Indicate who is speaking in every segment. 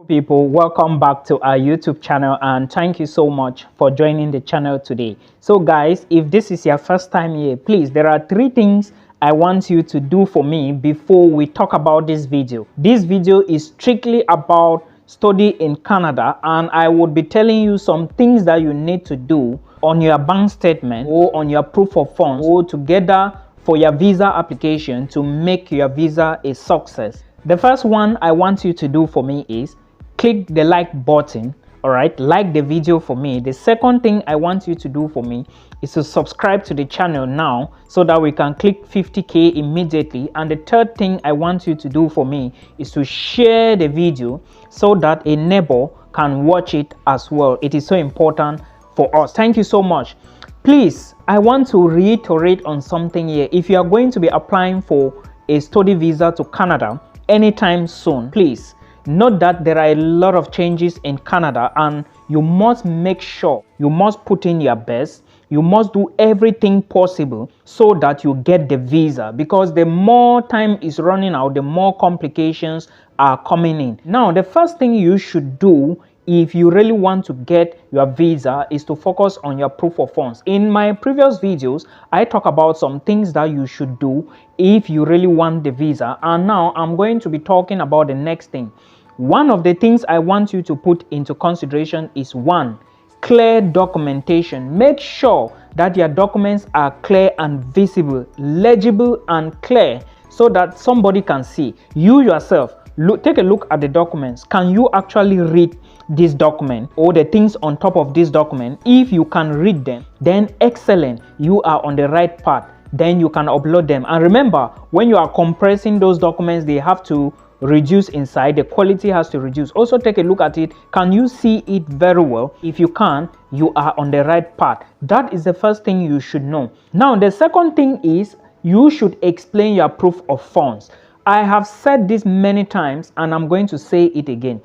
Speaker 1: People, welcome back to our YouTube channel and thank you so much for joining the channel today. So guys, if this is your first time here, please, there are three things I want you to do for me before we talk about this video. This video is strictly about study in Canada, and I would be telling you some things that you need to do on your bank statement or on your proof of funds or together for your visa application to make your visa a success. The first one I want you to do for me is click the like button. All right, like the video for me. The second thing I want you to do for me is to subscribe to the channel now so that we can click 50k immediately. And the third thing I want you to do for me is to share the video so that a neighbor can watch it as well. It is so important for us. Thank you so much. Please, I want to reiterate on something here. If you are going to be applying for a study visa to Canada anytime soon, please note that there are a lot of changes in Canada, and you must make sure, you must put in your best, you must do everything possible so that you get the visa, because the more time is running out, the more complications are coming in. Now, the first thing you should do if you really want to get your visa is to focus on your proof of funds. In my previous videos, I talk about some things that you should do if you really want the visa, and now I'm going to be talking about the next thing. One of the things I want you to put into consideration is one, clear documentation. Make sure that your documents are clear and visible, legible and clear, so that somebody can see. You yourself, take a look at the documents. Can you actually read this document or the things on top of this document? If you can read them, then excellent, you are on the right path. Then you can upload them. And remember, when you are compressing those documents, they have to reduce inside, the quality has to reduce. Also take a look at it. Can you see it very well? If you can, you are on the right path. That is the first thing you should know. Now the second thing is you should explain your proof of funds. I have said this many times and I'm going to say it again.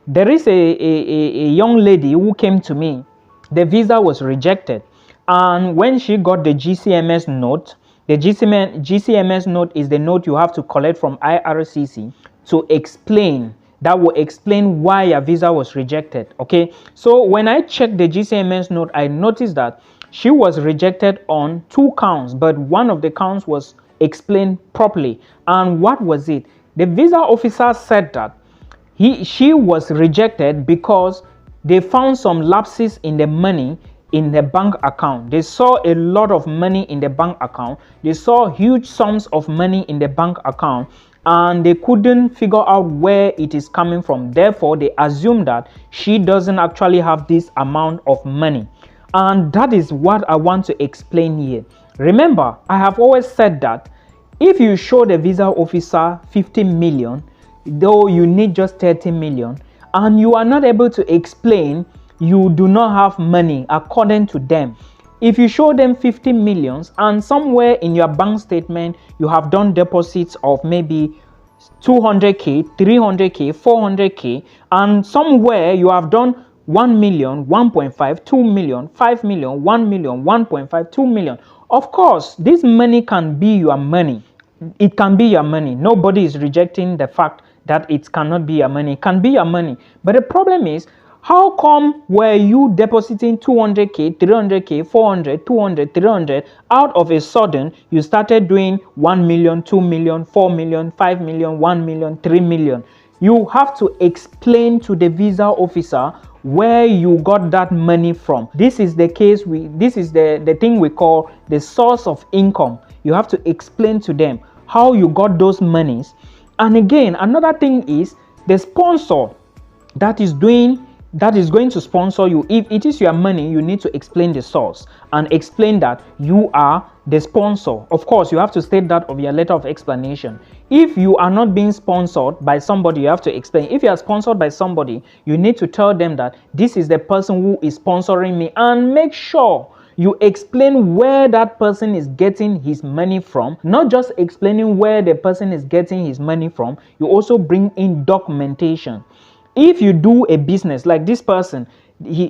Speaker 1: There is a young lady who came to me. The visa was rejected, and when she got the GCMS note, the GCMS note is the note you have to collect from IRCC to explain, that will explain why your visa was rejected. Okay, so when I checked the GCMS note, I noticed that she was rejected on 2 counts, but one of the counts was explained properly. And what was it? The visa officer said that she was rejected because they found some lapses in the money in the bank account. They saw a lot of money in the bank account. They saw huge sums of money in the bank account, and they couldn't figure out where it is coming from. Therefore, they assumed that she doesn't actually have this amount of money. And that is what I want to explain here. Remember, I have always said that if you show the visa officer 50 million, though you need just 30 million, and you are not able to explain you do not have money according to them. If you show them 50 millions and somewhere in your bank statement you have done deposits of maybe 200k, 300k, 400k, and somewhere you have done 1 million, 1.5, 2 million, 5 million, 1 million, 1.5, 2 million. Of course, this money can be your money. It can be your money. Nobody is rejecting the fact that it cannot be your money. It can be your money. But the problem is, how come were you depositing 200k, 300k, 400, 200, 300, out of a sudden you started doing 1 million, 2 million, 4 million, 5 million, 1 million, 3 million? You have to explain to the visa officer where you got that money from. This is the case, this is the thing we call the source of income. You have to explain to them how you got those monies. And again, another thing is the sponsor that is going to sponsor you. If it is your money, you need to explain the source and explain that you are the sponsor. Of course, you have to state that of your letter of explanation. If you are not being sponsored by somebody, you have to explain. If you are sponsored by somebody, you need to tell them that this is the person who is sponsoring me, and make sure you explain where that person is getting his money from. Not just explaining where the person is getting his money from, you also bring in documentation. If you do a business like this person,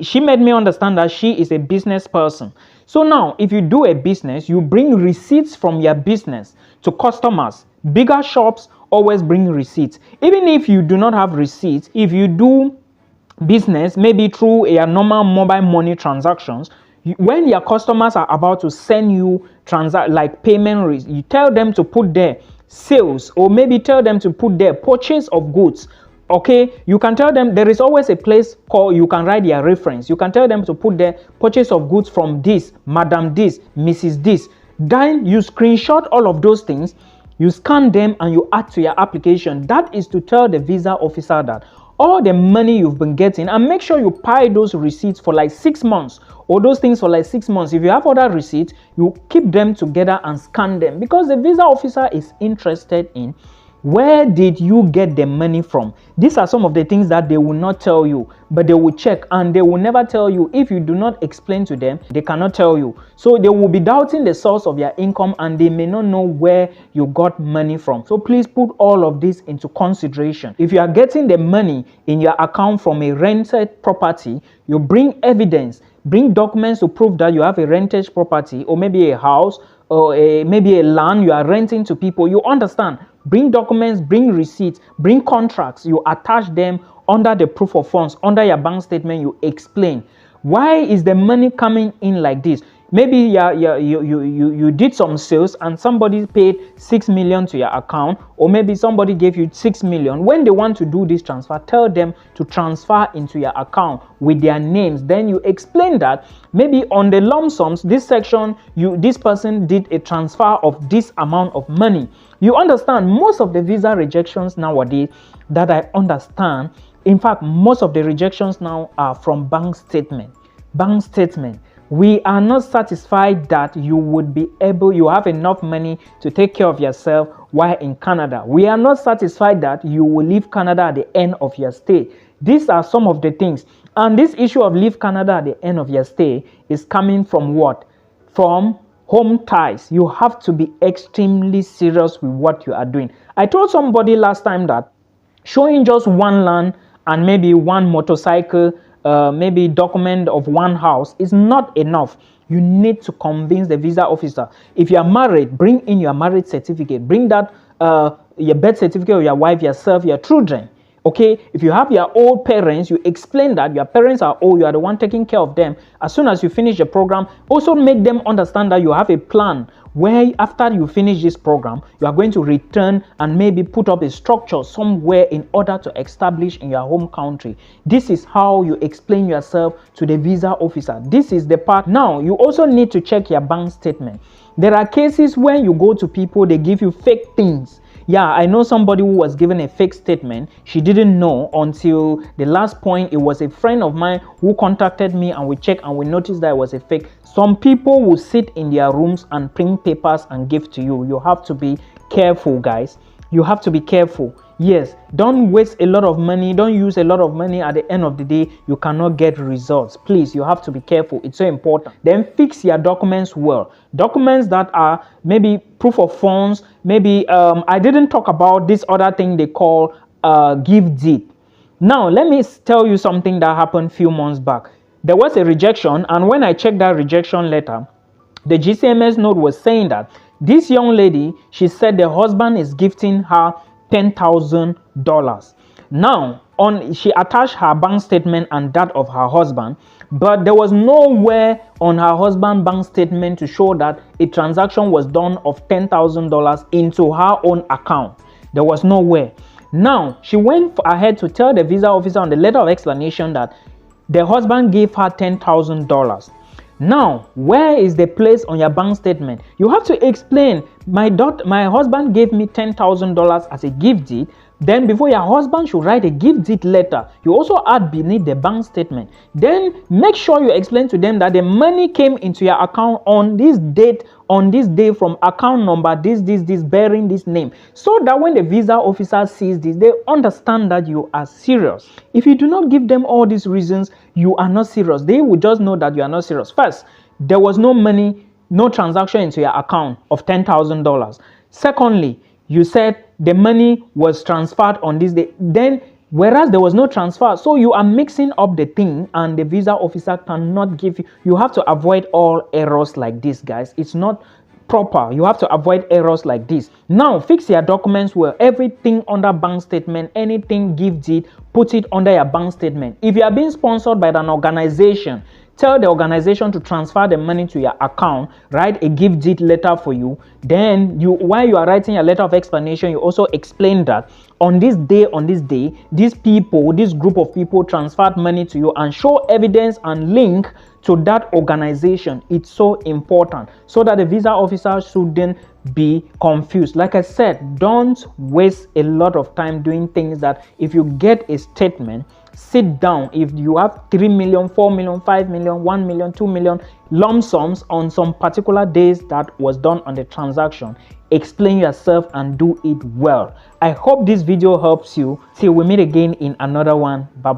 Speaker 1: she made me understand that she is a business person. So now, if you do a business, you bring receipts from your business to customers, bigger shops always bring receipts. Even if you do not have receipts, if you do business maybe through a normal mobile money transactions, when your customers are about to send you like payment, you tell them to put their sales, or maybe tell them to put their purchase of goods. Okay, you can tell them there is always a place called, you can write their reference. You can tell them to put their purchase of goods from this, Madam this, Mrs. this. Then you screenshot all of those things, you scan them, and you add to your application. That is to tell the visa officer that all the money you've been getting, and make sure you pay those receipts for like 6 months, or those things for like 6 months. If you have other receipts, you keep them together and scan them, because the visa officer is interested in where did you get the money from. These are some of the things that they will not tell you, but they will check, and they will never tell you. If you do not explain to them, they cannot tell you. So they will be doubting the source of your income, and they may not know where you got money from. So please put all of this into consideration. If you are getting the money in your account from a rented property, you bring evidence, bring documents to prove that you have a rented property, or maybe a house, or maybe a land you are renting to people. You understand? Bring documents, bring receipts, bring contracts. You attach them under the proof of funds, under your bank statement. You explain why is the money coming in like this. Maybe you did some sales and somebody paid 6 million to your account, or maybe somebody gave you 6 million. When they want to do this transfer, tell them to transfer into your account with their names. Then you explain that maybe on the lump sums, this section, this person did a transfer of this amount of money. You understand? Most of the visa rejections nowadays that I understand, in fact, most of the rejections now are from bank statement. Bank statement. We are not satisfied that you have enough money to take care of yourself while in Canada. We are not satisfied that you will leave Canada at the end of your stay. These are some of the things. And this issue of leave Canada at the end of your stay is coming from what? From home ties. You have to be extremely serious with what you are doing. I told somebody last time that showing just one land and maybe one motorcycle, maybe document of one house is not enough. You need to convince the visa officer. If you are married, bring in your marriage certificate. Bring that your birth certificate of your wife, yourself, your children. Okay, if you have your old parents, you explain that your parents are old, you are the one taking care of them. As soon as you finish the program, also make them understand that you have a plan where after you finish this program, you are going to return and maybe put up a structure somewhere in order to establish in your home country. This is how you explain yourself to the visa officer. This is the part. Now, you also need to check your bank statement. There are cases when you go to people, they give you fake things. Yeah, I know somebody who was given a fake statement. She didn't know until the last point. It was a friend of mine who contacted me, and we checked and we noticed that it was a fake. Some people will sit in their rooms and print papers and give to you. You have to be careful, guys. You have to be careful. Yes, don't waste a lot of money. Don't use a lot of money. At the end of the day, you cannot get results. Please, you have to be careful. It's so important. Then fix your documents well. Documents that are maybe proof of funds. Maybe I didn't talk about this other thing they call gift deed. Now, let me tell you something that happened a few months back. There was a rejection, and when I checked that rejection letter, the GCMS note was saying that this young lady, she said the husband is gifting her $10,000. Now, she attached her bank statement and that of her husband, but there was nowhere on her husband's bank statement to show that a transaction was done of $10,000 into her own account. There was nowhere. Now, she went ahead to tell the visa officer on the letter of explanation that the husband gave her $10,000. Now, where is the place on your bank statement? You have to explain, my husband gave me $10,000 as a gift deed. Then before your husband should write a gift deed letter, you also add beneath the bank statement. Then make sure you explain to them that the money came into your account on this date, on this day, from account number, this, bearing this name. So that when the visa officer sees this, they understand that you are serious. If you do not give them all these reasons, you are not serious. They will just know that you are not serious. First, there was no money, no transaction into your account of $10,000. Secondly, you said the money was transferred on this day. Then, whereas there was no transfer, so you are mixing up the thing, and the visa officer cannot give you. You have to avoid all errors like this, guys. It's not proper. You have to avoid errors like this. Now, fix your documents well. Everything under bank statement, anything gift deed, put it under your bank statement. If you are being sponsored by an organization, tell the organization to transfer the money to your account, write a gift deed letter for you. Then while you are writing your letter of explanation, you also explain that on this day, these people, this group of people transferred money to you, and show evidence and link to that organization. It's so important so that the visa officer shouldn't be confused. Like I said, don't waste a lot of time doing things that if you get a statement, sit down. If you have 3 million, 4 million, 5 million, 1 million, 2 million lump sums on some particular days that was done on the transaction, explain yourself and do it well. I hope this video helps you. Till we meet again in another one. Bye.